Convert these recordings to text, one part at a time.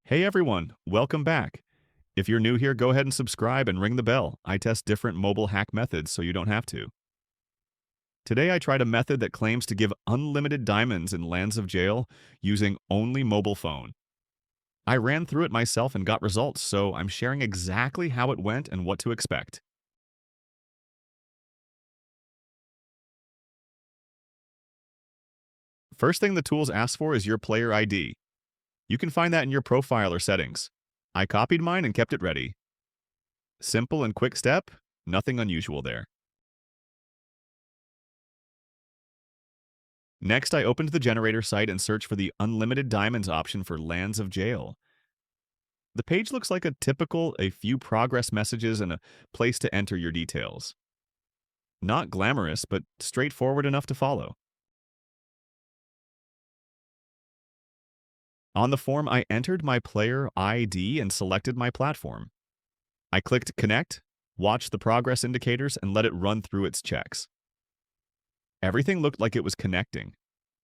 Hey everyone, welcome back. If you're new here, go ahead and subscribe and ring the bell. I test different mobile hack methods so you don't have to. Today I tried a method that claims to give unlimited diamonds in Lands of Jail using only mobile phone. I ran through it myself and got results, so I'm sharing exactly how it went and what to expect. First thing the tools ask for is your player ID. You can find that in your profile or settings. I copied mine and kept it ready. Simple and quick step, nothing unusual there. Next, I opened the generator site and searched for the unlimited diamonds option for Lands of Jail. The page looks like a typical a few progress messages and a place to enter your details. Not glamorous, but straightforward enough to follow. On the form, I entered my player ID and selected my platform. I clicked Connect, watched the progress indicators, and let it run through its checks. Everything looked like it was connecting.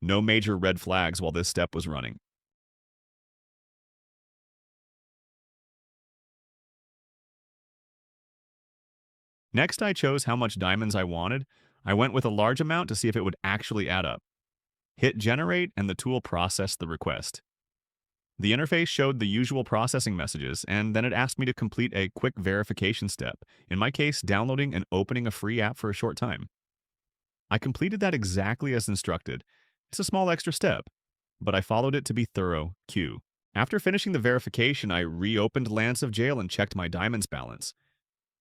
No major red flags while this step was running. Next, I chose how much diamonds I wanted. I went with a large amount to see if it would actually add up. Hit Generate, and the tool processed the request. The interface showed the usual processing messages, and then it asked me to complete a quick verification step, in my case, downloading and opening a free app for a short time. I completed that exactly as instructed. It's a small extra step, but I followed it to be thorough. Q. After finishing the verification, I reopened Lands of Jail and checked my diamonds balance.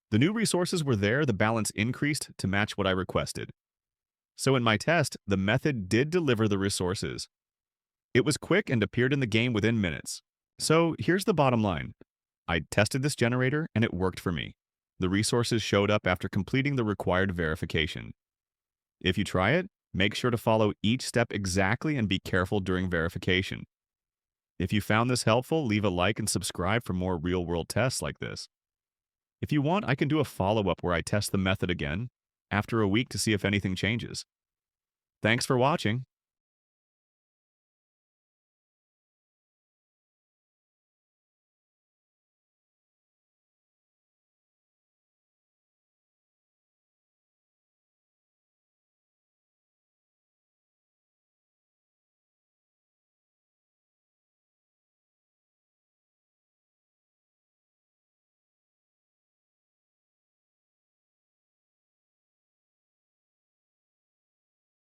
The new resources were there, the balance increased to match what I requested. So in my test, the method did deliver the resources. It was quick and appeared in the game within minutes. So here's the bottom line. I tested this generator and it worked for me. The resources showed up after completing the required verification. If you try it, make sure to follow each step exactly and be careful during verification. If you found this helpful, leave a like and subscribe for more real-world tests like this. If you want, I can do a follow-up where I test the method again after a week to see if anything changes. Thanks for watching.